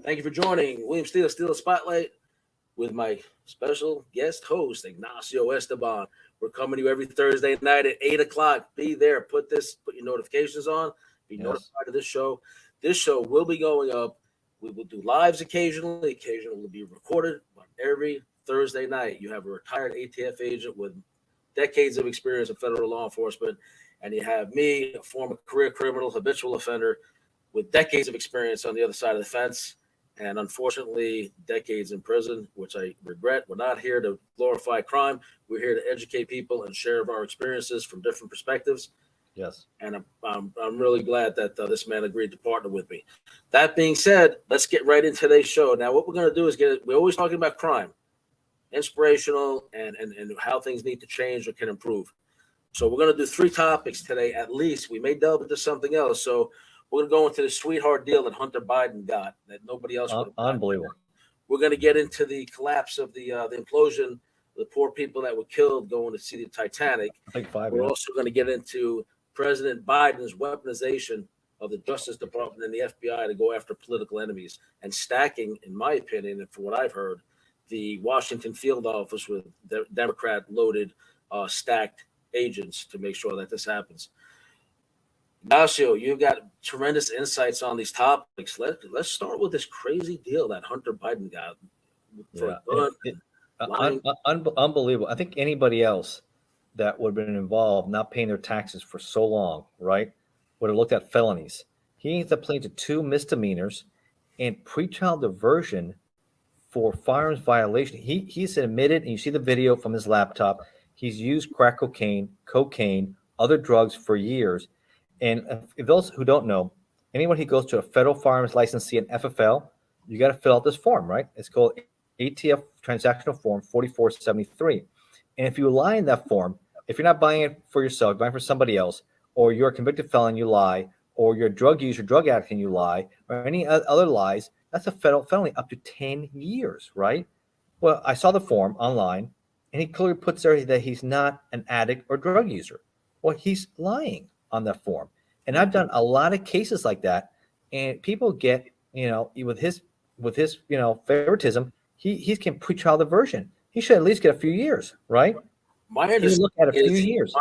Thank you for joining William Steele Spotlight with my special guest host, Ignacio Esteban. We're coming to you every Thursday night at 8 o'clock. Be there. Put your notifications on. Be notified of this show. This show will be going up. We will do lives occasionally. Occasionally will be recorded. But every Thursday night, you have a retired ATF agent with decades of experience in federal law enforcement. And you have me, a former career criminal, habitual offender, with decades of experience on the other side of the fence. And unfortunately, decades in prison, which I regret. We're not here to glorify crime. We're here to educate people and share our experiences from different perspectives. Yes. And I'm really glad that this man agreed to partner with me. That being said, let's get right into today's show. Now, what we're going to do is we're always talking about crime, inspirational, and how things need to change or can improve. So we're going to do 3 topics today, at least. We may delve into something else. So we're going to go into the sweetheart deal that Hunter Biden got that nobody else would have gotten. Unbelievable. We're going to get into the collapse of the implosion, the poor people that were killed going to see the Titanic. I think 5. We're also going to get into President Biden's weaponization of the Justice Department and the FBI to go after political enemies and stacking, in my opinion, and from what I've heard, the Washington field office with Democrat-loaded, stacked agents to make sure that this happens. Ignacio, you've got tremendous insights on these topics. Let's start with this crazy deal that Hunter Biden got. Unbelievable. I think anybody else that would have been involved not paying their taxes for so long, right, would have looked at felonies. He ends up pleading to 2 misdemeanors and pretrial diversion for firearms violation. He's admitted, and you see the video from his laptop, he's used crack cocaine, other drugs for years. And if those who don't know, anyone who goes to a federal firearms licensee and FFL, you got to fill out this form, right? It's called ATF Transactional Form 4473. And if you lie in that form, if you're not buying it for yourself, you're buying it for somebody else, or you're a convicted felon, you lie, or you're a drug user, drug addict, and you lie, or any other lies, that's a federal felony up to 10 years, right? Well, I saw the form online, and he clearly puts there that he's not an addict or drug user. Well, he's lying on that form. And I've done a lot of cases like that, and people get, with his favoritism, he's getting pretrial diversion. He should at least get a few years, right? My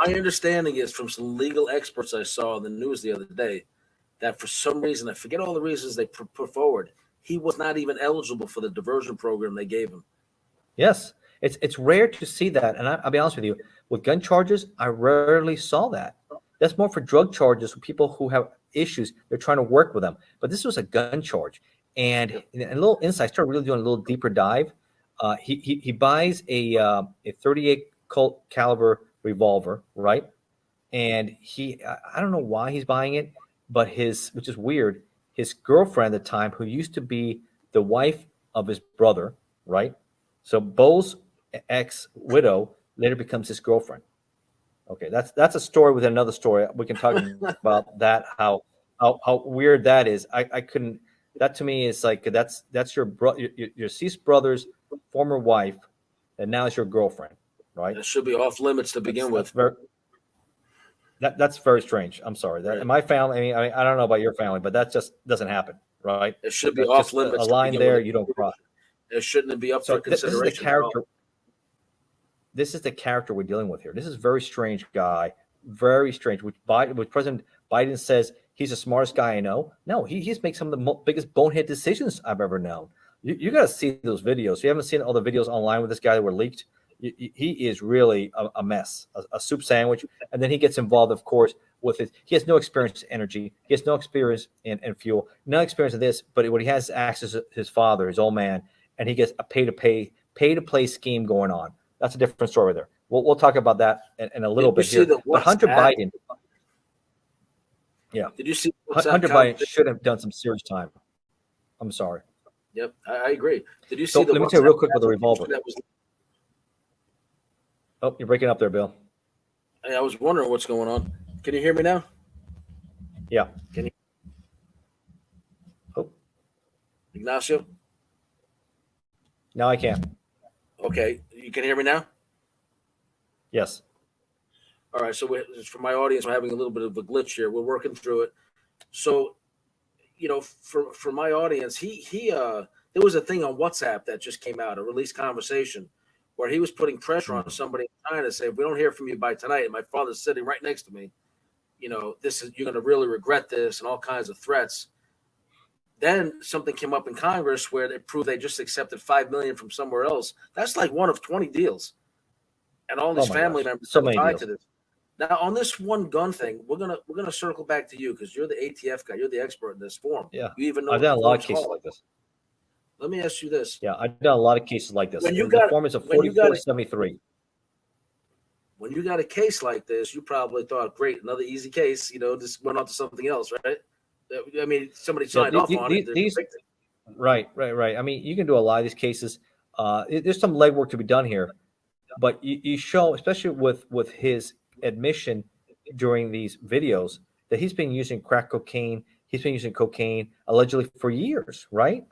understanding is from some legal experts I saw in the news the other day that for some reason, I forget all the reasons they put forward, he was not even eligible for the diversion program they gave him. Yes, it's rare to see that, and I'll be honest with you, with gun charges, I rarely saw that. That's more for drug charges for people who have issues. They're trying to work with them. But this was a gun charge. And a little insight, I started really doing a little deeper dive. He buys a 38 Colt caliber revolver, right? And I don't know why he's buying it, but which is weird, his girlfriend at the time, who used to be the wife of his brother, right? So Bo's ex-widow later becomes his girlfriend. Okay, that's a story with another story. We can talk about that, how weird that is. I couldn't. That to me is like that's your deceased brother's former wife, and now it's your girlfriend, right? That should be off limits to begin with. That's very strange. I'm sorry. That in my family, I don't know about your family, but that just doesn't happen, right? It should be off limits. A line there, you don't cross. It shouldn't be up for consideration. This is the character. This is the character we're dealing with here. This is a very strange guy, very strange. Which President Biden says he's the smartest guy I know. No, he's made some of the biggest bonehead decisions I've ever known. You got to see those videos. You haven't seen all the videos online with this guy that were leaked. He is really a mess, a soup sandwich. And then he gets involved, of course, with it. He has no experience in energy. He has no experience in fuel, no experience in this. But what he has access to his father, his old man, and he gets a pay to play scheme going on. That's a different story there. We'll talk about that in a little bit here. But Hunter Biden, Did you see Hunter Biden should have done some serious time. I'm sorry. Yep, I agree. Did you see? Let me tell you real quick with the revolver. Oh, you're breaking up there, Bill. I was wondering what's going on. Can you hear me now? Yeah. Can you? Oh, Ignacio. Now I can. Okay, you can hear me now? Yes. All right, so for my audience, we're having a little bit of a glitch here. We're working through it. So, for my audience, there was a thing on WhatsApp that just came out, a released conversation where he was putting pressure on somebody in China, saying, if we don't hear from you by tonight, and my father's sitting right next to me, you're going to really regret this, and all kinds of threats. Then something came up in Congress where they proved they just accepted $5 million from somewhere else. That's like one of 20 deals, and all these family members so are many tied deals to this. Now, on this one gun thing, we're gonna circle back to you because you're the ATF guy. You're the expert in this form. Yeah, You even know I've done a lot of cases like this. Let me ask you this. Yeah, I've done a lot of cases like this. When you the got- form is a when you got 4473. When you got a case like this, you probably thought, great, another easy case, just went on to something else, right? I mean, somebody signed off on it. Right. I mean, you can do a lot of these cases. There's some legwork to be done here, but you show, especially with his admission during these videos, that he's been using crack cocaine, he's been using cocaine allegedly for years, right?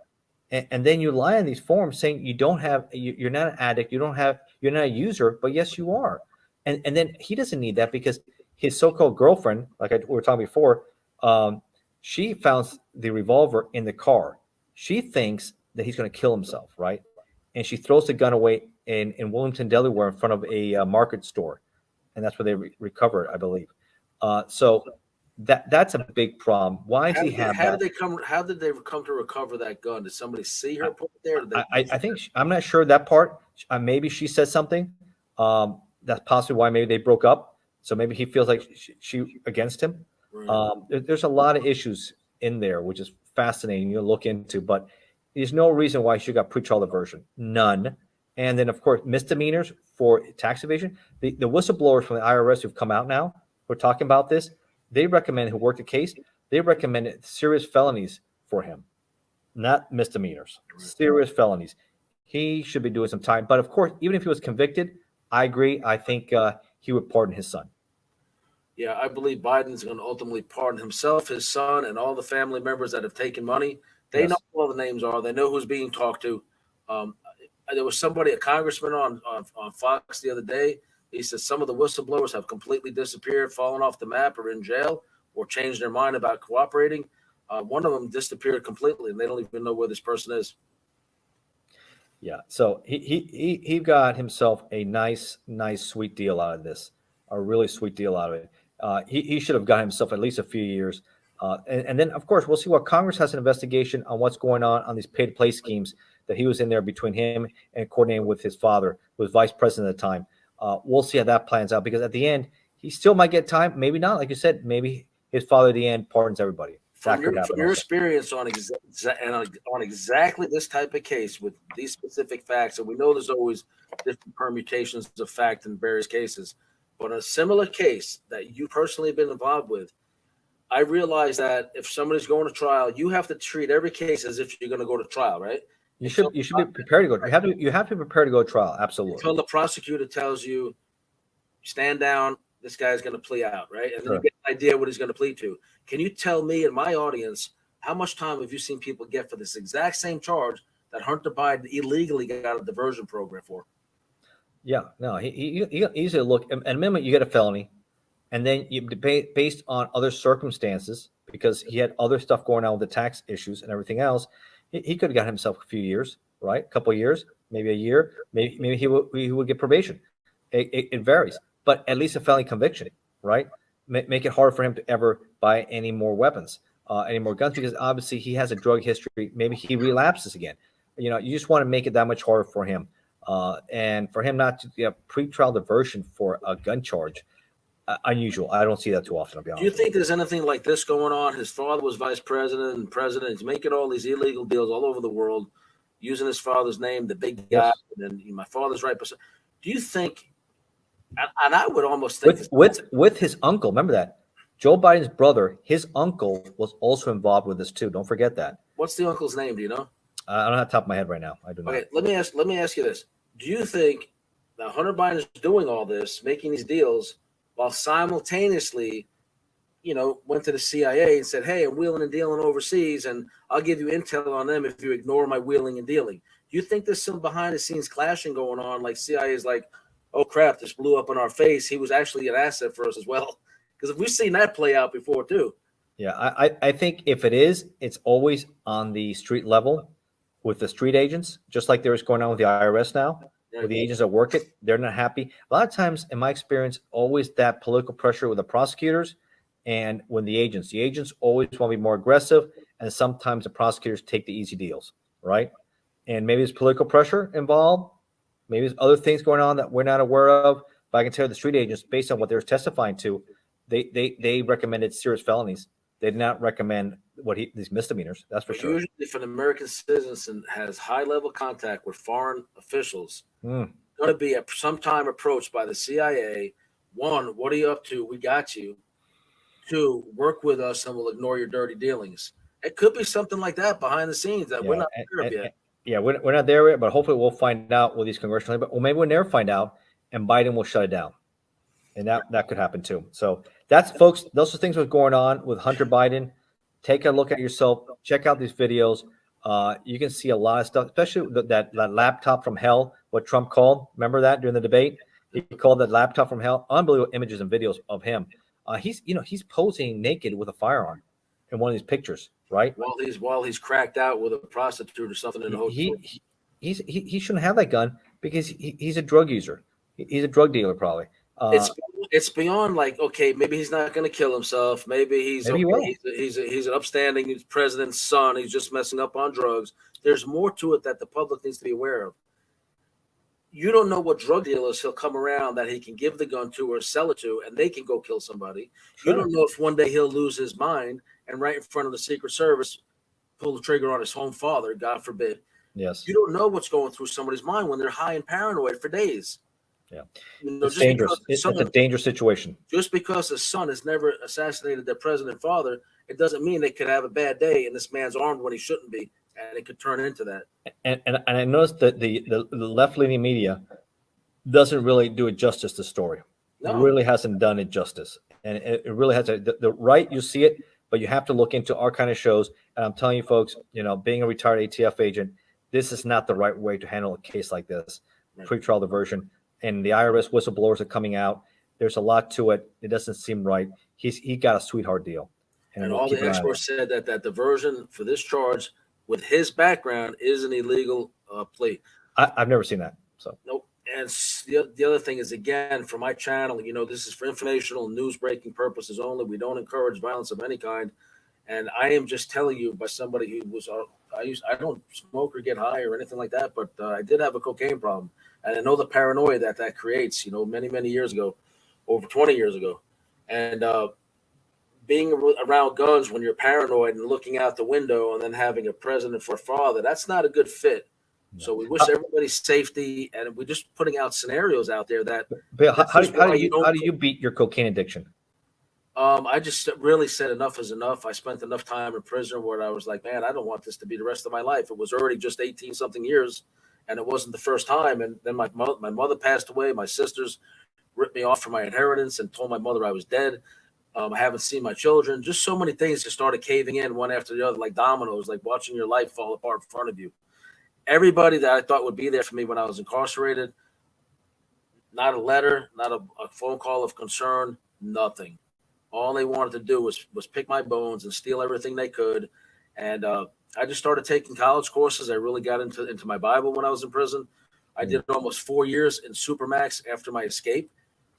And then you lie on these forms saying you're not an addict, you're not a user, but yes, you are. And then he doesn't need that because his so-called girlfriend, like we were talking before, she found the revolver in the car. She thinks that he's going to kill himself, right? And she throws the gun away in Wilmington, Delaware, in front of a market store, and that's where they recover it, I believe. So that's a big problem. Why does he have that? How did they come to recover that gun? Did somebody see her put it there? I think I'm not sure that part. Maybe she said something. That's possibly why maybe they broke up. So maybe he feels like she against him. Right. There's a lot of issues in there, which is fascinating to look into. But there's no reason why she got pretrial diversion. None. And then, of course, misdemeanors for tax evasion. The whistleblowers from the IRS who've come out now, who are talking about this, they recommend, who worked the case, they recommended serious felonies for him, not misdemeanors, serious felonies. He should be doing some time. But, of course, even if he was convicted, I agree. I think he would pardon his son. Yeah, I believe Biden's going to ultimately pardon himself, his son, and all the family members that have taken money. They know who all the names are. They know who's being talked to. There was somebody, a congressman on Fox the other day. He said some of the whistleblowers have completely disappeared, fallen off the map, or in jail, or changed their mind about cooperating. One of them disappeared completely, and they don't even know where this person is. Yeah, so he got himself a nice, sweet deal out of this, a really sweet deal out of it. He should have got himself at least a few years. And then, of course, we'll see what Congress has an investigation on what's going on these pay-to-play schemes that he was in there between him and coordinating with his father, who was vice president at the time. We'll see how that plans out, because at the end, he still might get time. Maybe not. Like you said, maybe his father at the end pardons everybody. From your experience on exactly this type of case with these specific facts, and we know there's always different permutations of fact in various cases, but a similar case that you personally have been involved with, I realize that if somebody's going to trial, you have to treat every case as if you're going to go to trial, right? You should be prepared to go. You have to be prepared to go to trial. Absolutely. Until the prosecutor tells you, stand down, this guy's going to plea out, right? And then you get an idea what he's going to plead to. Can you tell me and my audience how much time have you seen people get for this exact same charge that Hunter Biden illegally got a diversion program for? Yeah, no, he easily look. At a minimum, you get a felony, and then you debate based on other circumstances, because he had other stuff going on with the tax issues and everything else. He could have got himself a few years, right? A couple of years, maybe a year. Maybe he would get probation. It varies, but at least a felony conviction, right? Make it hard for him to ever buy any more weapons, any more guns, because obviously he has a drug history. Maybe he relapses again. You just want to make it that much harder for him. And for him not to get pre-trial diversion for a gun charge, unusual. I don't see that too often, I'll be honest. Do you think there's anything like this going on? His father was vice president and president. He's making all these illegal deals all over the world, using his father's name, the big guy, and then my father's right. Do you think, and I would almost think with his uncle, remember that Joe Biden's brother, his uncle was also involved with this too. Don't forget that. What's the uncle's name? Do you know? I don't have the top of my head right now. I do not. Okay, let me ask you this: do you think that Hunter Biden is doing all this, making these deals, while simultaneously, went to the CIA and said, "Hey, I'm wheeling and dealing overseas, and I'll give you intel on them if you ignore my wheeling and dealing"? Do you think there's some behind the scenes clashing going on? Like CIA is like, "Oh crap, this blew up in our face. He was actually an asset for us as well." Because we've seen that play out before too. Yeah, I think if it is, it's always on the street level with the street agents, just like there's going on with the IRS now, Right. with the agents that work it, they're not happy. A lot of times, in my experience, always that political pressure with the prosecutors and when the agents always want to be more aggressive, and sometimes the prosecutors take the easy deals, right? And maybe there's political pressure involved, maybe there's other things going on that we're not aware of. But I can tell you the street agents, based on what they're testifying to, they recommended serious felonies. They did not recommend these misdemeanors. That's for But sure. usually, if an American citizen has high level contact with foreign officials, Mm, going to be at some time approached by the CIA. One, what are you up to? We got you. Two, work with us and we'll ignore your dirty dealings. It could be something like that behind the scenes that we're yeah, not aware of yet. yeah. We're not there yet, but hopefully we'll find out with these congressional. But well, maybe we'll never find out, and Biden will shut it down, and that could happen too. So that's folks. Those are things that's going on with Hunter Biden. Take a look at yourself. Check out these videos. You can see a lot of stuff, especially that laptop from hell. What Trump called. Remember that during the debate? He called that laptop from hell. Unbelievable images and videos of him. He's posing naked with a firearm in one of these pictures, right? While he's cracked out with a prostitute or something in the hotel. He shouldn't have that gun because he's a drug user. He's a drug dealer, probably. It's it's beyond like, okay, maybe he's not going to kill himself. Maybe he's Maybe he okay. will. He's an upstanding president's son. He's just messing up on drugs. There's more to it that the public needs to be aware of. You don't know what drug dealers he'll come around that he can give the gun to or sell it to, and they can go kill somebody. You Sure. don't know if one day he'll lose his mind and right in front of the Secret Service pull the trigger on his own father, God forbid. Yes. You don't know what's going through somebody's mind when they're high and paranoid for days. Yeah. Just Dangerous. because It's a dangerous situation. just because a son has never assassinated their president and father, it doesn't mean they could have a bad day and this man's armed when he shouldn't be, and it could turn into that. And I noticed that the left leaning media doesn't really do it justice. The story No, really hasn't done it justice, and it really has the right. You see it, but you have to look into our kind of shows. And I'm telling you, folks, being a retired ATF agent, this is not the right way to handle a case like this. Right. Pre-trial diversion, and the IRS whistleblowers are coming out. There's a lot to it. It doesn't seem right. He got a sweetheart deal, and we'll all keep the an eye on experts said that diversion for this charge with his background is an illegal plea. it. I've never seen that. So Nope. And the other thing is, again, for my channel, this is for informational news breaking purposes only. We don't encourage violence of any kind. And I am just telling you by somebody who was, I don't smoke or get high or anything like that, but I did have a cocaine problem. And I know the paranoia that creates, many, many years ago, over 20 years ago. And being around guns when you're paranoid and looking out the window and then having a president for a father, that's not a good fit. So we wish everybody's safety, and we're just putting out scenarios out there that. Bill, how do you beat your cocaine addiction? I just really said enough is enough. I spent enough time in prison where I was like, man, I don't want this to be the rest of my life. It was already just 18 something years, and it wasn't the first time. And then my mother passed away. My sisters ripped me off for my inheritance and told my mother I was dead. I haven't seen my children. Just so many things just started caving in one after the other, like dominoes, like watching your life fall apart in front of you. Everybody that I thought would be there for me when I was incarcerated, not a letter, not a phone call of concern, nothing. All they wanted to do was pick my bones and steal everything they could. And I just started taking college courses. I really got into my Bible when I was in prison. I did almost 4 years in Supermax after my escape.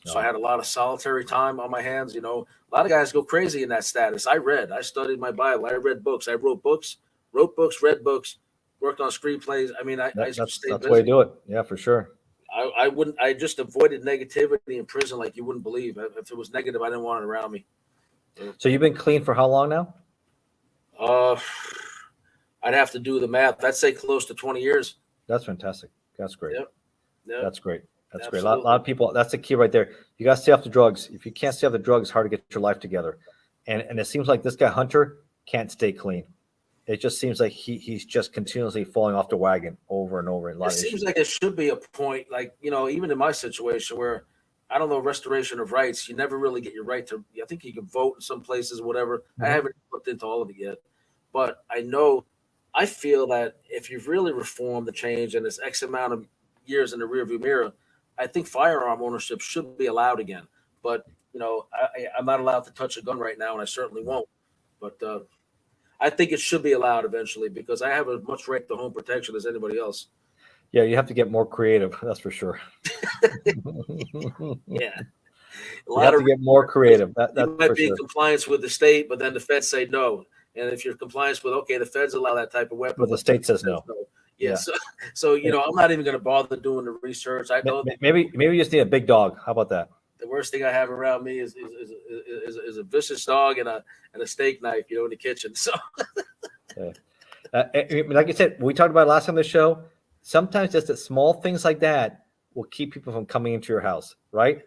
So I had a lot of solitary time on my hands. A lot of guys go crazy in that status. I studied my Bible. I read books. I wrote books, read books, worked on screenplays. I mean, That's the way to do it. Yeah, for sure. I just avoided negativity in prison like you wouldn't believe. If it was negative, I didn't want it around me. So you've been clean for how long now? I'd have to do the math. I'd say close to 20 years. That's fantastic. That's great. Yep. That's great. That's Absolutely. great. A lot of people, that's the key right there. You got to stay off the drugs. If you can't stay off the drugs, it's hard to get your life together. And it seems like this guy, Hunter, can't stay clean. It just seems like he's just continuously falling off the wagon over and over. It seems like there should be a point, like, even in my situation where, I don't know, restoration of rights, you never really get your right to, I think you can vote in some places, whatever. Mm-hmm. I haven't looked into all of it yet. But I feel that if you've really reformed the change and it's X amount of years in the rearview mirror, I think firearm ownership should be allowed again. But, I'm not allowed to touch a gun right now, and I certainly won't. But I think it should be allowed eventually because I have as much right to home protection as anybody else. Yeah, you have to get more creative. That's for sure. Yeah. You have to get more creative. That's you might for be in sure. compliance with the state, but then the feds say no. And if you're in compliance with, okay, the feds allow that type of weapon, But the state says no. Yeah. Yeah. So I'm not even going to bother doing the research. I know Maybe you just need a big dog. How about that? the worst thing I have around me is a vicious dog and a steak knife, in the kitchen. So Like I said, we talked about last time on the show. Sometimes just the small things like that will keep people from coming into your house, right?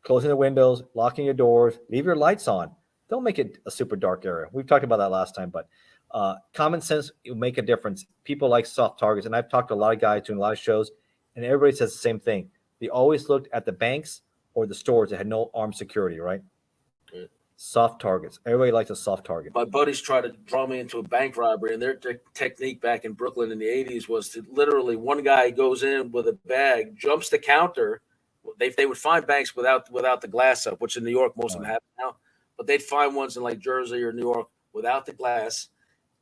Closing the windows, locking your doors, leave your lights on. Don't make it a super dark area. We've talked about that last time, but common sense will make a difference. People like soft targets, and I've talked to a lot of guys doing a lot of shows, and everybody says the same thing. They always looked at the banks or the stores that had no armed security, right? Yeah. Soft targets. Everybody likes a soft target. My buddies tried to draw me into a bank robbery, and their technique back in Brooklyn in the 80s was to literally one guy goes in with a bag, jumps the counter. They would find banks without the glass up, which in New York most of them have now, but they'd find ones in like Jersey or New York without the glass.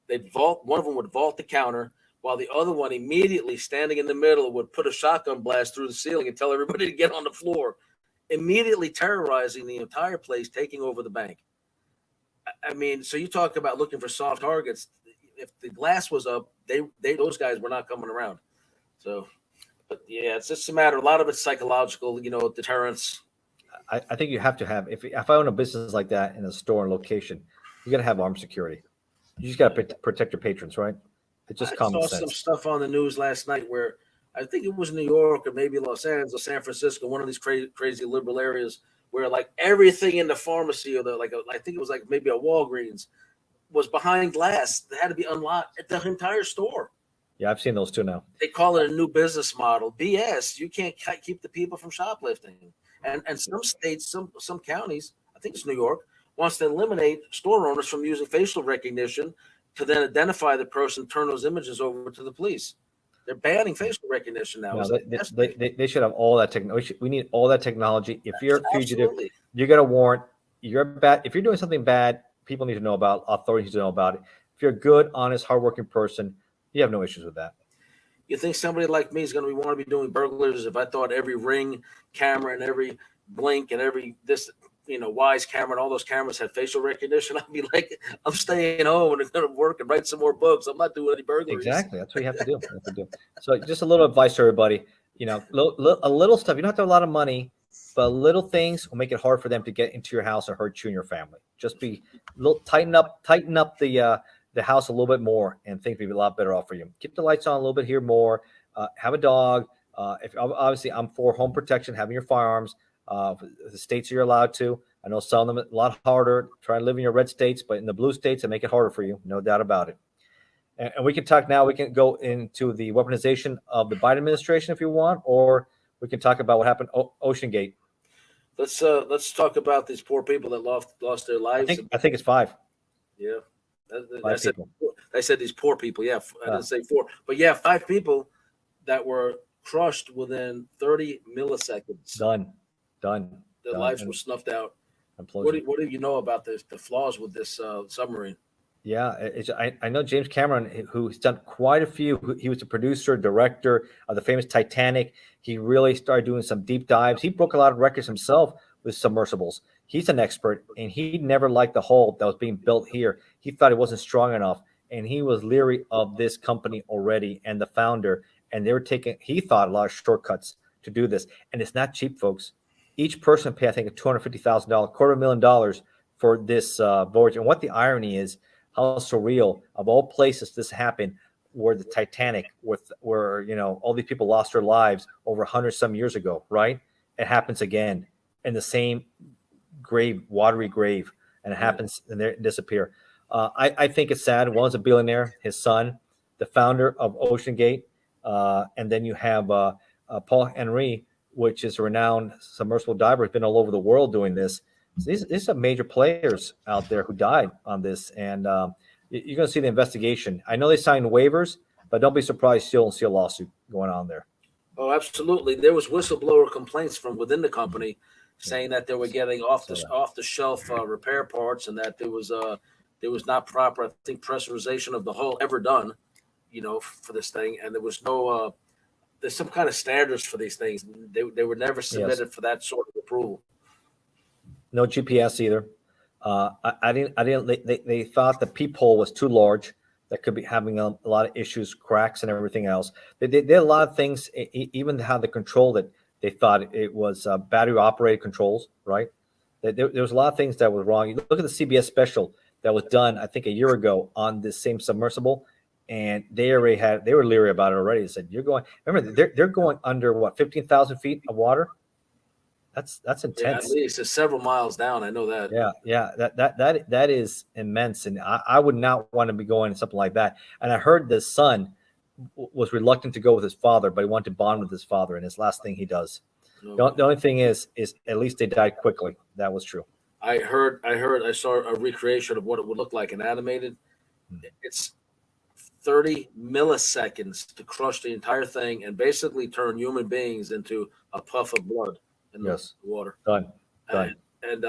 They'd vault. One of them would vault the counter, while the other one immediately standing in the middle would put a shotgun blast through the ceiling and tell everybody to get on the floor, immediately terrorizing the entire place, taking over the bank. I mean, so you talk about looking for soft targets. If the glass was up, those guys were not coming around. So, but yeah, it's just a matter. A lot of it's psychological, deterrence. I think you have to have. If I own a business like that in a store and location, you got to have armed security. You just got to protect your patrons, right? It's just common sense. I saw some stuff on the news last night where I think it was New York or maybe Los Angeles, San Francisco, one of these crazy liberal areas where like everything in the pharmacy or I think it was like maybe a Walgreens was behind glass. That had to be unlocked at the entire store. Yeah, I've seen those too now. They call it a new business model. BS. You can't keep the people from shoplifting. And some states, some counties, I think it's New York, wants to eliminate store owners from using facial recognition to then identify the person, turn those images over to the police. They're banning facial recognition now. No, they should have all that technology. We need all that technology. If you're a fugitive, Absolutely. you got a warrant. You're bad. If you're doing something bad, people need to know about it. Authorities need to know about it. If you're a good, honest, hardworking person, you have no issues with that. You think somebody like me is going to want to be doing burglars if I thought every Ring camera and every Blink and every Wise camera and all those cameras had facial recognition? I'd be like, I'm staying home and I'm going to work and write some more books. I'm not doing any burglaries. Exactly. That's what you have to do. So just a little advice to everybody, a little stuff. You don't have to have a lot of money, but little things will make it hard for them to get into your house or hurt you and your family. Just be tighten up the house a little bit more, and things will be a lot better off for you. Keep the lights on a little bit here more. Have a dog. If obviously I'm for home protection, having your firearms. The states you're allowed to. I know some of them a lot harder. Try to live in your red states, but in the blue states, they make it harder for you. No doubt about it. And we can talk now. We can go into the weaponization of the Biden administration if you want, or we can talk about what happened Ocean Gate. Let's talk about these poor people that lost their lives. I think it's 5. Yeah. I said these poor people. Yeah, I didn't say 4, but yeah, 5 people that were crushed within 30 milliseconds. Their lives were snuffed out. What do you know about the flaws with this submarine? Yeah, I know James Cameron, who's done quite a few. He was the producer, director of the famous Titanic. He really started doing some deep dives. He broke a lot of records himself with submersibles. He's an expert, and he never liked the hull that was being built here. He thought it wasn't strong enough, and he was leery of this company already and the founder. And they were he thought, a lot of shortcuts to do this. And it's not cheap, folks. Each person paid, I think, $250,000, $250,000 for this voyage. And what the irony is, how surreal, of all places this happened, where the Titanic, where all these people lost their lives over 100-some years ago, right? It happens again in the same grave, watery grave, and it happens and they disappear. I think it's sad. One's a billionaire, his son, the founder of Ocean Gate, and then you have Paul Henry, which is a renowned submersible diver, has been all over the world doing this. So these are major players out there who died on this, and you're going to see the investigation. I know they signed waivers, but don't be surprised still and see a lawsuit going on there. Oh, absolutely. There was whistleblower complaints from within the company saying that they were getting off the shelf repair parts, and that there was There was not proper, I think, pressurization of the hull ever done, for this thing. And there was no, there's some kind of standards for these things. They were never submitted for that sort of approval. No GPS either. I didn't. They thought the peephole was too large. That could be having a lot of issues, cracks, and everything else. They did a lot of things, even how they controlled it. They thought it was battery operated controls, right? There was a lot of things that was wrong. You look at the CBS special that was done, I think, a year ago on this same submersible, and they were leery about it already. They said, "You're going." Remember, they're going under what, 15,000 feet of water. That's intense. Yeah, at least it's several miles down. I know that. Yeah. That is immense, and I would not want to be going to something like that. And I heard the son was reluctant to go with his father, but he wanted to bond with his father, and his last thing he does. No. The only thing is at least they died quickly. That was true. I saw a recreation of what it would look like in animated. It's 30 milliseconds to crush the entire thing and basically turn human beings into a puff of blood in the water. Done. And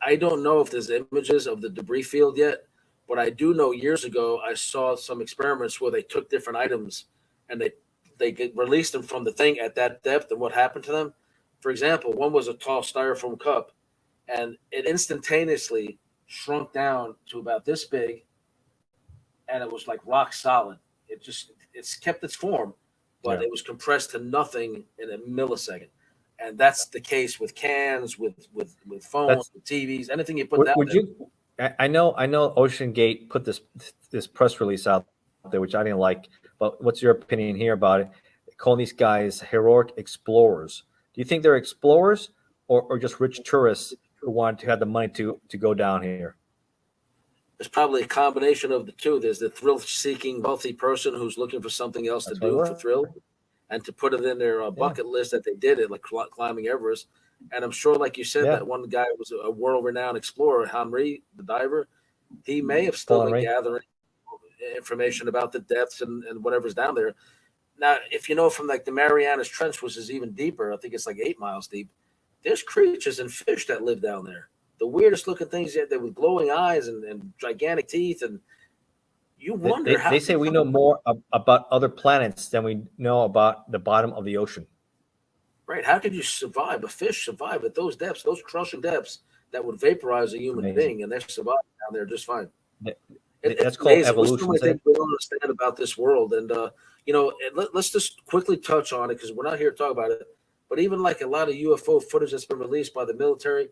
I don't know if there's images of the debris field yet, but I do know years ago I saw some experiments where they took different items and they released them from the thing at that depth and what happened to them. For example, one was a tall styrofoam cup, and it instantaneously shrunk down to about this big, and it was like rock solid. It's kept its form, but it was compressed to nothing in a millisecond. And that's the case with cans, with phones, with TVs, anything you put down there. I know Ocean Gate put this press release out there, which I didn't like, but what's your opinion here about it? Calling these guys heroic explorers. Do you think they're explorers or just rich tourists who want to have the money to go down here? There's probably a combination of the two. There's the thrill-seeking wealthy person who's looking for something else to do for thrill and to put it in their bucket list that they did it, like climbing Everest. And I'm sure, like you said, that one guy was a world-renowned explorer, Henry, the diver. He may have still been gathering information about the depths and whatever's down there. Now, if you know from like the Marianas Trench, which is even deeper, I think it's like 8 miles deep, there's creatures and fish that live down there. The weirdest looking things there with glowing eyes and gigantic teeth. And you wonder how. They say we know more about other planets than we know about the bottom of the ocean. Right. How could you survive? A fish survive at those depths, those crushing depths that would vaporize a human being, and they're surviving down there just fine. That's called evolution. There's so many things we don't understand about this world. And, let's just quickly touch on it because we're not here to talk about it. But even like a lot of UFO footage that's been released by the military,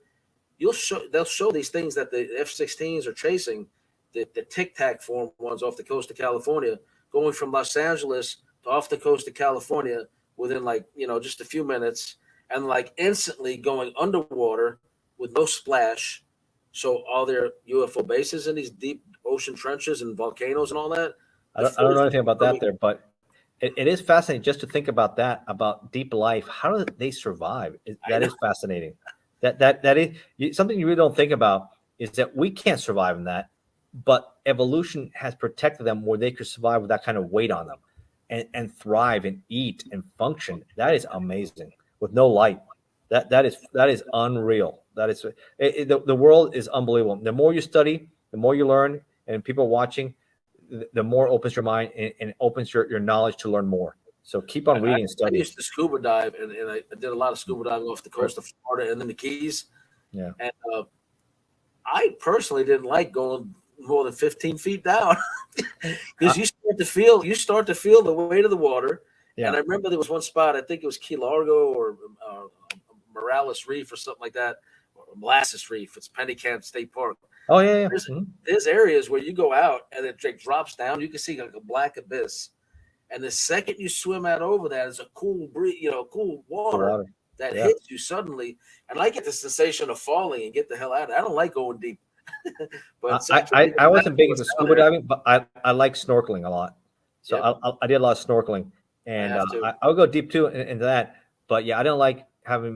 they'll show these things that the F-16s are chasing, the Tic Tac form ones off the coast of California, going from Los Angeles to off the coast of California within just a few minutes, and like instantly going underwater with no splash. So all their UFO bases in these deep ocean trenches and volcanoes and all that. I don't know anything about that there, but it is fascinating just to think about that, about deep life. How do they survive? That is fascinating. That is something you really don't think about, is that we can't survive in that, but evolution has protected them where they could survive with that kind of weight on them and thrive and eat and function. That is amazing with no light. That is unreal. That is the world is unbelievable. The more you study, the more you learn, and people watching, the more opens your mind and opens your knowledge to learn more. So keep on reading and studying. I used to scuba dive, and I did a lot of scuba diving off the coast of Florida and then the Keys. Yeah. And I personally didn't like going more than 15 feet down because you start to feel the weight of the water. Yeah. And I remember there was one spot, I think it was Key Largo or Morales Reef or something like that, or Molasses Reef. It's Pennycamp State Park. Oh, yeah. There's areas where you go out and it drops down. You can see like a black abyss. And the second you swim out over that is a cool breeze, cool water that hits you suddenly. And I get the sensation of falling and get the hell out of it. I don't like going deep. But I wasn't big into scuba diving, but I like snorkeling a lot. So I did a lot of snorkeling. And I would go deep too into that. But yeah, I don't like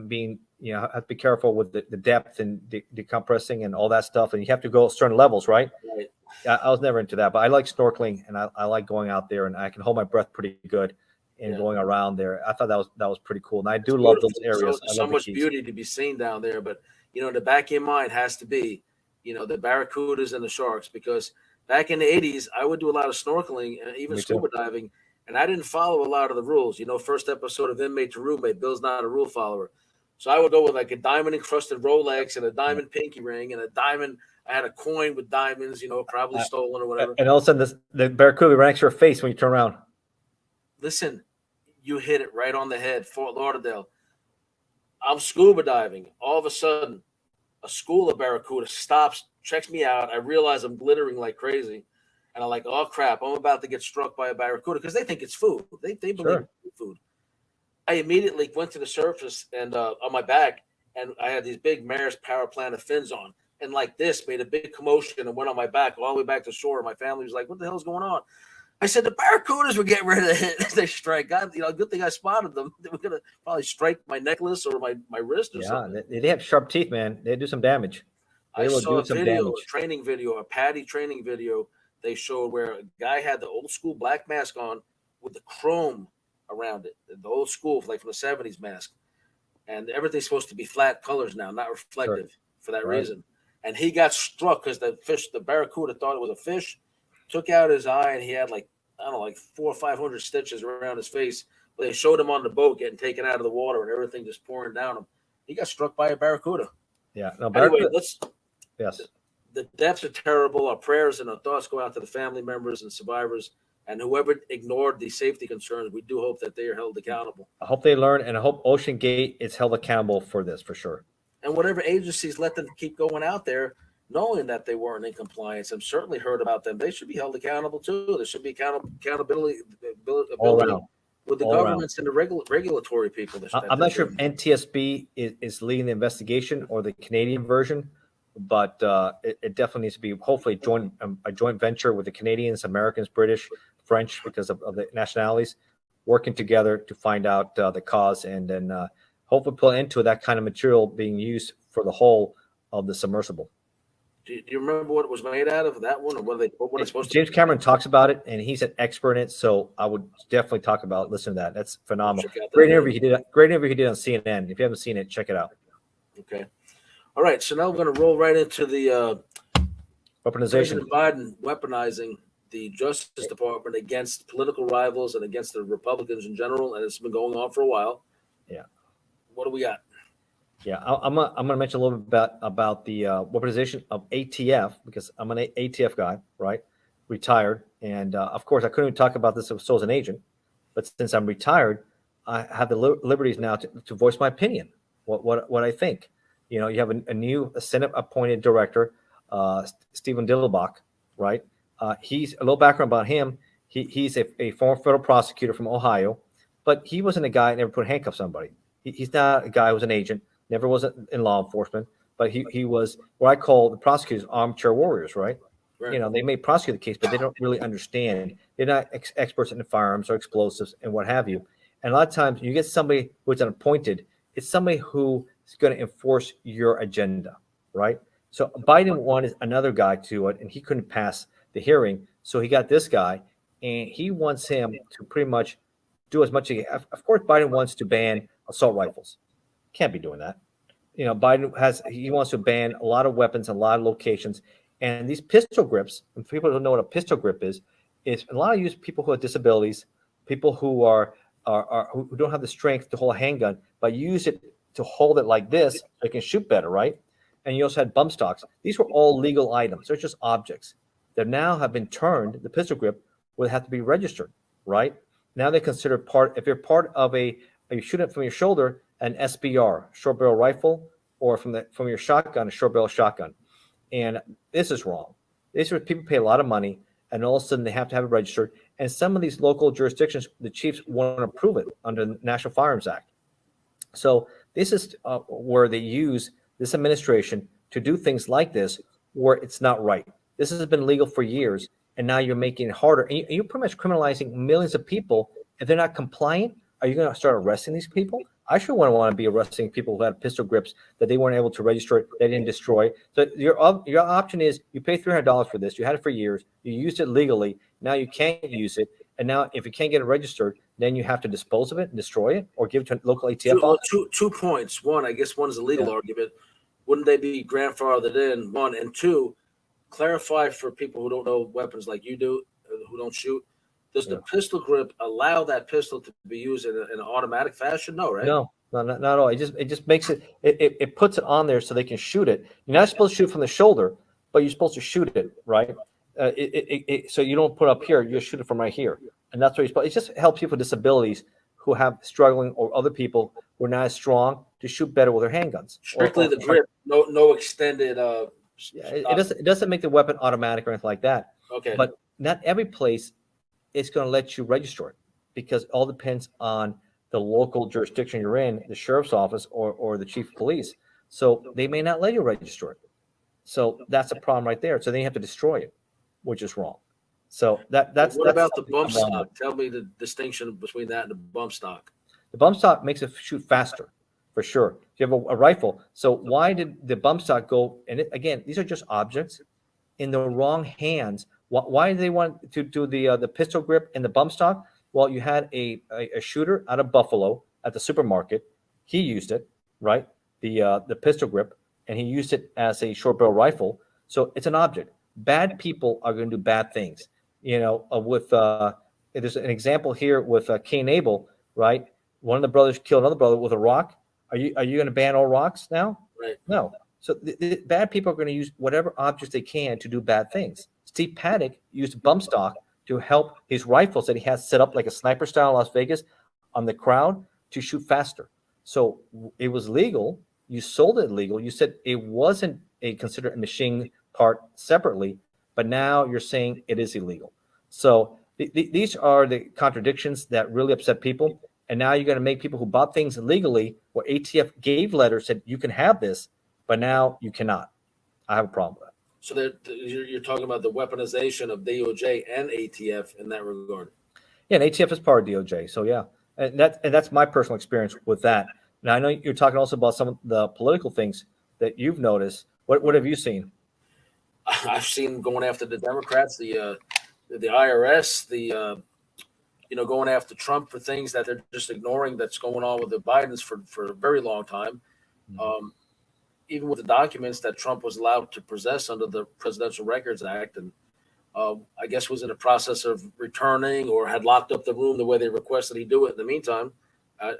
being have to be careful with the depth and decompressing and all that stuff. And you have to go certain levels, right? Right. I was never into that, but I like snorkeling and I like going out there and I can hold my breath pretty good and going around there. I thought that was pretty cool. And I do love those areas. So much beauty to be seen down there, but the back of your mind has to be, the barracudas and the sharks, because back in the 80s, I would do a lot of snorkeling and even scuba diving, and I didn't follow a lot of the rules. First episode of Inmate to Roommate, Bill's not a rule follower. So I would go with like a diamond encrusted Rolex and a diamond pinky ring and a diamond. I had a coin with diamonds, probably stolen or whatever. And all of a sudden, the barracuda right next to your face when you turn around. Listen, you hit it right on the head, Fort Lauderdale. I'm scuba diving. All of a sudden, a school of barracuda stops, checks me out. I realize I'm glittering like crazy. And I'm like, oh, crap, I'm about to get struck by a barracuda, because they think it's food. They believe it's food. I immediately went to the surface and on my back, and I had these big Maris Power Planet fins on. And like this, made a big commotion and went on my back all the way back to shore. My family was like, what the hell's going on? I said, the barracudas were getting ready to they strike. God, good thing I spotted them. They were going to probably strike my necklace or my wrist or something. They have sharp teeth, man. They do some damage. I saw a training video, a PADI training video. They showed where a guy had the old school black mask on with the chrome around it, the old school, like from the 70s mask. And everything's supposed to be flat colors now, not reflective for that reason. And he got struck because the barracuda thought it was a fish, took out his eye, and he had like 400 or 500 stitches around his face. But they showed him on the boat getting taken out of the water and everything just pouring down him. He got struck by a barracuda. Yeah. No, anyway, Yes. The deaths are terrible. Our prayers and our thoughts go out to the family members and survivors, and whoever ignored the safety concerns. We do hope that they are held accountable. I hope they learn, and I hope Ocean Gate is held accountable for this, for sure. And whatever agencies let them keep going out there, knowing that they weren't in compliance, I've certainly heard about them. They should be held accountable too. There should be accountability with the governments and the regulatory people. I'm not sure if NTSB is leading the investigation or the Canadian version, but it definitely needs to be hopefully a joint venture with the Canadians, Americans, British, French, because of the nationalities, working together to find out the cause, and then hopefully put into that kind of material being used for the whole of the submersible. Do you remember what it was made out of, that one, or what it's supposed to be? James Cameron talks about it, and he's an expert in it, so I would definitely talk about it. Listen to that. That's phenomenal. Great interview he did. Great interview he did on CNN. If you haven't seen it, check it out. Okay. All right, so now we're going to roll right into the weaponization. President Biden weaponizing the Justice Department against political rivals and against the Republicans in general, and it's been going on for a while. Yeah. What do we got? Yeah, I'm gonna mention a little bit about the weaponization of ATF, because I'm an ATF guy, right? Retired, and of course I couldn't even talk about this if I was an agent, but since I'm retired, I have the liberties now to voice my opinion, what I think. You have a new Senate appointed director, Stephen Dillbach, right? He's a little background about him. He's a former federal prosecutor from Ohio, but he wasn't a guy that never put handcuffs on somebody. He's not a guy who was an agent. Never was in law enforcement, but he was what I call the prosecutors armchair warriors, right? They may prosecute the case, but they don't really understand. They're not experts in firearms or explosives and what have you. And a lot of times you get somebody who's appointed, it's somebody who is going to enforce your agenda, right? So Biden wanted another guy to it, and he couldn't pass the hearing. So he got this guy, and he wants him to pretty much do as much. Of course, Biden wants to ban assault rifles. Can't be doing that. Biden he wants to ban a lot of weapons, a lot of locations, and these pistol grips. And people don't know what a pistol grip is a lot of people who have disabilities, people who who don't have the strength to hold a handgun, but use it to hold it like this so they can shoot better, right? And you also had bump stocks. These were all legal items. They're just objects that now have been turned. The pistol grip would have to be registered, right? Now they're considered part. If you're part of you shoot it from your shoulder, an SBR, short barrel rifle, or from your shotgun, a short barrel shotgun. And this is wrong. These are people pay a lot of money, and all of a sudden they have to have it registered. And some of these local jurisdictions, the chiefs want to approve it under the National Firearms Act. So this is where they use this administration to do things like this, where it's not right. This has been legal for years, and now you're making it harder. And you're pretty much criminalizing millions of people. If they're not compliant, are you going to start arresting these people? I sure want to be arresting people who had pistol grips that they weren't able to register, they didn't destroy. So your option is you pay $300 for this. You had it for years. You used it legally. Now you can't use it. And now if you can't get it registered, then you have to dispose of it and destroy it or give it to a local ATF office. 2 points. One, I guess one is a legal argument. wouldn't they be grandfathered in? One and two, clarify for people who don't know weapons like you do, who don't shoot. Does the pistol grip allow that pistol to be used in an automatic fashion? No, right? No, not at all. It just makes it puts it on there so they can shoot it. You're not supposed to shoot from the shoulder, but you're supposed to shoot it right. So you don't put it up here. You shoot it from right here, and that's what you're supposed. It just helps people with disabilities who have struggling, or other people who are not as strong, to shoot better with their handguns. Strictly the grip, no extended. It doesn't make the weapon automatic or anything like that. Okay, but not every place is going to let you register it, because it all depends on the local jurisdiction you're in, the sheriff's office or the chief of police. So they may not let you register it. So that's a problem right there. So then you have to destroy it, which is wrong. So that's what about the bump stock? Tell me the distinction between that and the bump stock. The bump stock makes it shoot faster, for sure. If you have a rifle. So why did the bump stock go? And again, these are just objects in the wrong hands. Why do they want to do the pistol grip and the bump stock? Well, you had a shooter out of Buffalo at the supermarket. He used it, right? The pistol grip, and he used it as a short barrel rifle. So it's an object. Bad people are going to do bad things. There's an example here with Cain and Abel, right? One of the brothers killed another brother with a rock. Are you going to ban all rocks now? Right. No. So the bad people are going to use whatever objects they can to do bad things. Steve Paddock used bump stock to help his rifles that he has set up like a sniper style in Las Vegas on the crowd to shoot faster. So it was legal. You sold it legal. You said it wasn't considered a machine part separately, but now you're saying it is illegal. So these are the contradictions that really upset people. And now you're going to make people who bought things illegally, where ATF gave letters, said you can have this, but now you cannot. I have a problem with that. So you're talking about the weaponization of DOJ and ATF in that regard. Yeah, and ATF is part of DOJ. So yeah, and that's my personal experience with that. Now I know you're talking also about some of the political things that you've noticed. What have you seen? I've seen going after the Democrats, the IRS, going after Trump for things that they're just ignoring. That's going on with the Bidens for a very long time. Mm-hmm. Even with the documents that Trump was allowed to possess under the Presidential Records Act, and I guess was in the process of returning or had locked up the room the way they requested he do it in the meantime, and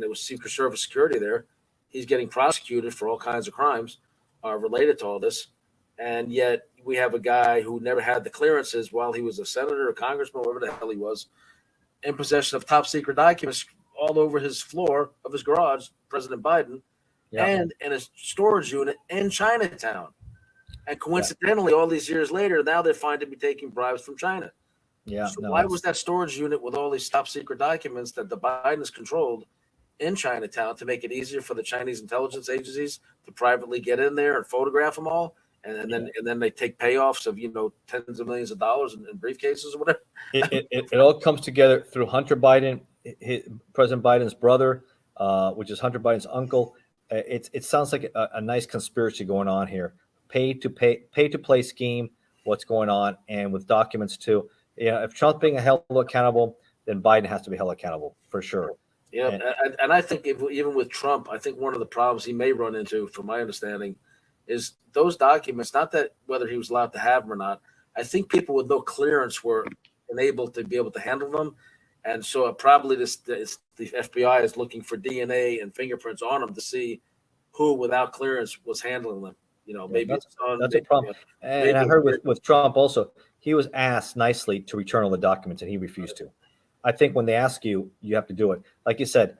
it was Secret Service security there. He's getting prosecuted for all kinds of crimes related to all this, and yet we have a guy who never had the clearances while he was a senator or congressman, whatever the hell he was, in possession of top secret documents all over his floor of his garage, President Biden. Yeah. And in a storage unit in Chinatown. And coincidentally, all these years later, now they find him be taking bribes from China. Yeah. So why was that storage unit with all these top secret documents that the Bidens controlled in Chinatown to make it easier for the Chinese intelligence agencies to privately get in there and photograph them all? And then they take payoffs of tens of millions of dollars in briefcases or whatever. It all comes together through Hunter Biden, President Biden's brother, which is Hunter Biden's uncle. It sounds like a nice conspiracy going on here. Pay to play scheme. What's going on, and with documents too. If Trump's being held accountable, then Biden has to be held accountable for sure. Yeah, and I think even with Trump, I think one of the problems he may run into, from my understanding, is those documents. Not that whether he was allowed to have them or not. I think people with no clearance were enabled to be able to handle them. And so probably the FBI is looking for DNA and fingerprints on them to see who, without clearance, was handling them. Maybe that's a problem. And I heard with Trump also, he was asked nicely to return all the documents, and he refused to. I think when they ask you, you have to do it. Like you said,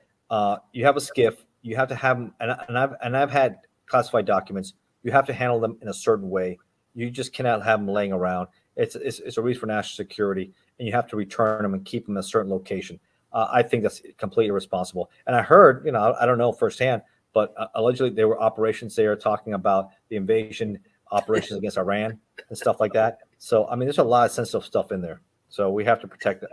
you have a SCIF, you have to have them, and I've had classified documents. You have to handle them in a certain way. You just cannot have them laying around. It's a reason for national security, and you have to return them and keep them in a certain location. I think that's completely irresponsible. And I heard, I don't know firsthand, but allegedly there were operations there talking about the invasion operations against Iran and stuff like that. So, I mean, there's a lot of sensitive stuff in there. So we have to protect,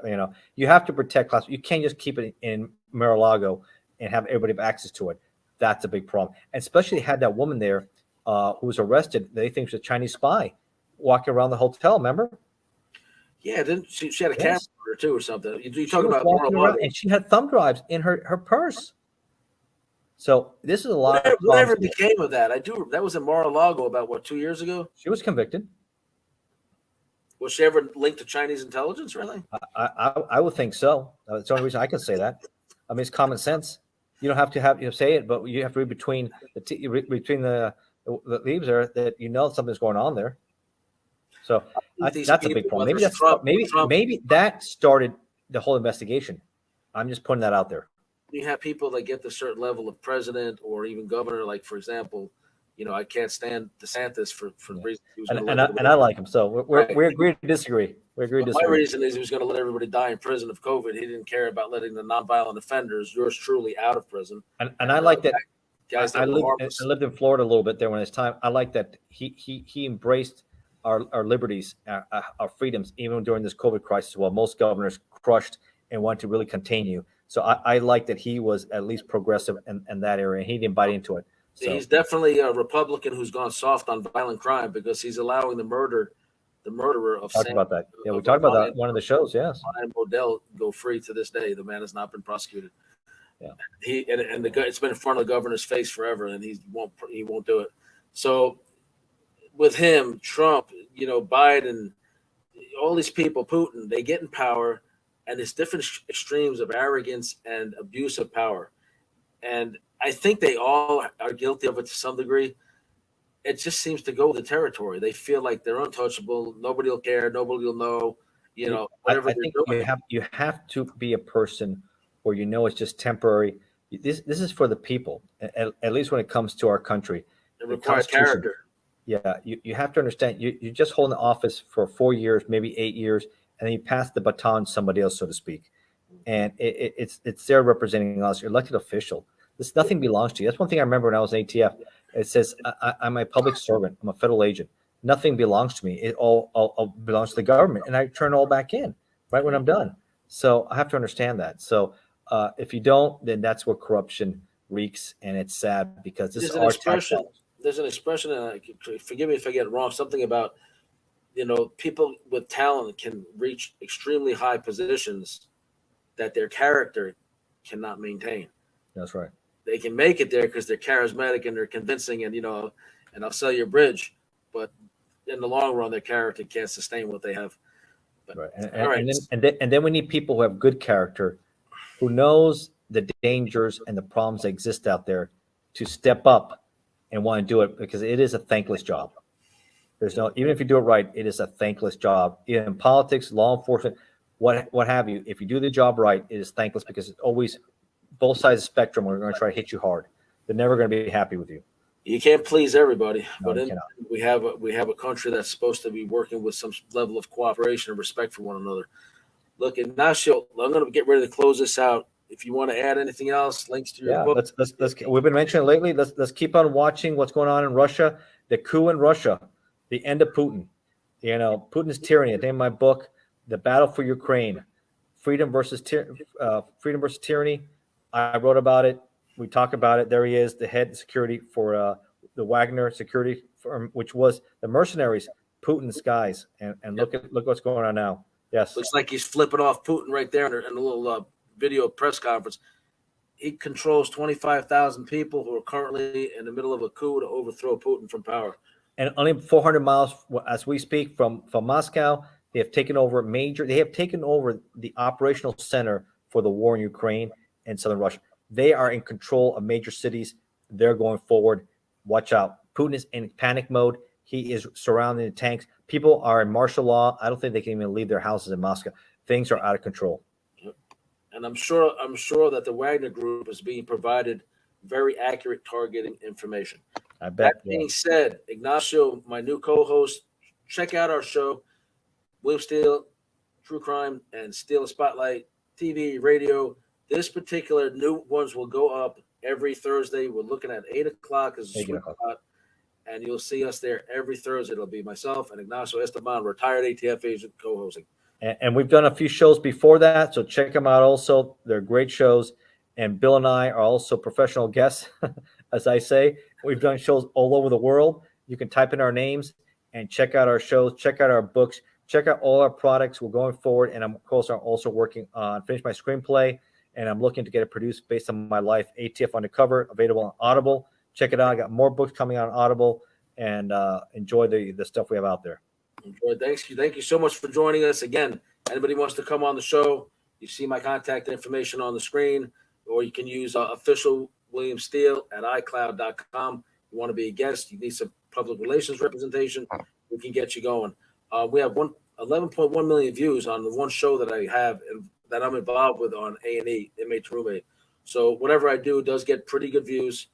you have to protect class. You can't just keep it in Mar-a-Lago and have everybody have access to it. That's a big problem. And especially had that woman there who was arrested. They think she's a Chinese spy walking around the hotel, remember? Yeah, didn't she had a camera or two or something. You talking about Mar-a-Lago, and she had thumb drives in her purse. So this is a lot of Whatever problems. became of that? That was in Mar-a-Lago about what, 2 years ago? She was convicted. Was she ever linked to Chinese intelligence or anything? I would think so. That's the only reason I can say that. I mean, it's common sense. You don't have to say it, but you have to read between the leaves there that something's going on there. So that's a big problem. Maybe that started the whole investigation. I'm just putting that out there. You have people that get to a certain level of president or even governor, like, for example, I can't stand DeSantis for the reason he was and I like him. So we agree to disagree. We agree to disagree. My reason is he was going to let everybody die in prison of COVID. He didn't care about letting the nonviolent offenders, yours truly, out of prison. And I like that. Guys, I lived in Florida a little bit there when it's time. I like that he embraced our liberties, our freedoms, even during this COVID crisis, while most governors crushed and wanted to really contain you. So I like that he was at least progressive in that area, and he didn't bite into it. So he's definitely a Republican who's gone soft on violent crime because he's allowing the murderer of talked about that. Yeah, we talked about that in one of the shows. Yes, Ryan Bodell go free to this day. The man has not been prosecuted. Yeah, it's been in front of the governor's face forever, and he won't do it. So with him, Trump, Biden, all these people, Putin, they get in power, and there's different extremes of arrogance and abuse of power. And I think they all are guilty of it to some degree. It just seems to go with the territory. They feel like they're untouchable. Nobody will care. Nobody will know. Whatever I think you have to be a person where it's just temporary. This is for the people, at least when it comes to our country. It requires character. Yeah, you have to understand. You just hold an office for 4 years, maybe 8 years, and then you pass the baton to somebody else, so to speak. And it's there representing us, your elected official. Nothing belongs to you. That's one thing I remember when I was in ATF. It says, I'm a public servant. I'm a federal agent. Nothing belongs to me. It all belongs to the government. And I turn it all back in right when I'm done. So I have to understand that. So if you don't, then that's where corruption reeks. And it's sad because this is our tax dollars. There's an expression, and forgive me if I get it wrong, something about, people with talent can reach extremely high positions that their character cannot maintain. That's right. They can make it there because they're charismatic and they're convincing, and and I'll sell you a bridge, but in the long run, their character can't sustain what they have. But, right. And then we need people who have good character, who knows the dangers and the problems that exist out there, to step up and want to do it, because it is a thankless job. Even if you do it right, it is a thankless job. In politics, law enforcement, what have you. If you do the job right, it is thankless because it's always both sides of the spectrum are going to try to hit you hard. They're never going to be happy with you. You can't please everybody, No, but we have a country that's supposed to be working with some level of cooperation and respect for one another. Look, Ignacio, I'm going to get ready to close this out. If you want to add anything else, links to your book. Let's we've been mentioning lately. Let's keep on watching what's going on in Russia. The coup in Russia, the end of Putin. Putin's tyranny. The name of my book, The Battle for Ukraine, Freedom versus Tyranny. I wrote about it. We talk about it. There he is, the head security for the Wagner security firm, which was the mercenaries, Putin's guys. And look what's going on now. Yes, looks like he's flipping off Putin right there in a little video press conference. He controls 25,000 people who are currently in the middle of a coup to overthrow Putin from power. And only 400 miles as we speak from Moscow, they have taken over the operational center for the war in Ukraine and southern Russia. They are in control of major cities. They're going forward. Watch out. Putin is in panic mode. He is surrounding the tanks. People are in martial law. I don't think they can even leave their houses in Moscow. Things are out of control. And I'm sure that the Wagner Group is being provided very accurate targeting information. I bet. That being said, Ignacio, my new co-host, check out our show, William Steele, True Crime, and Steele Spotlight, TV, radio. This particular new ones will go up every Thursday. We're looking at 8 o'clock as a sweet spot, and you'll see us there every Thursday. It'll be myself and Ignacio Esteban, retired ATF agent, co-hosting. And we've done a few shows before that, so check them out also. They're great shows. And Bill and I are also professional guests, as I say. We've done shows all over the world. You can type in our names and check out our shows, check out our books, check out all our products. We're going forward, and I'm, of course, also working on finish my screenplay and I'm looking to get it produced based on my life. ATF Undercover, available on Audible. Check it out. I got more books coming out on Audible, and enjoy the stuff we have out there. Enjoy. Thank you so much for joining us again. Anybody wants to come on the show, you see my contact information on the screen, or you can use official William Steele at iCloud.com. You want to be a guest, you need some public relations representation, we can get you going. We have 11.1 million views on the one show that I have that I'm involved with on A&E, Inmate to Roommate. So whatever I do does get pretty good views,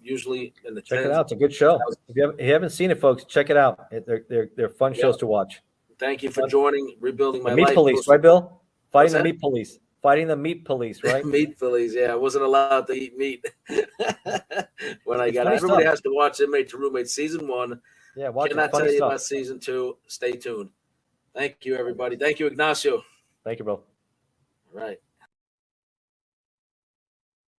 usually in the Check it out. It's a good show. If you haven't seen it, folks, check it out. They're fun shows to watch. Thank you for joining, rebuilding my the meat life. Police, right, Bill? Fighting the meat police. Fighting the meat police, right? Meat police, yeah. I wasn't allowed to eat meat when I got out. Everybody has to watch Inmate to Roommate Season 1. Yeah, watch it. Cannot tell you about Season 2. Stay tuned. Thank you, everybody. Thank you, Ignacio. Thank you, bro. All right.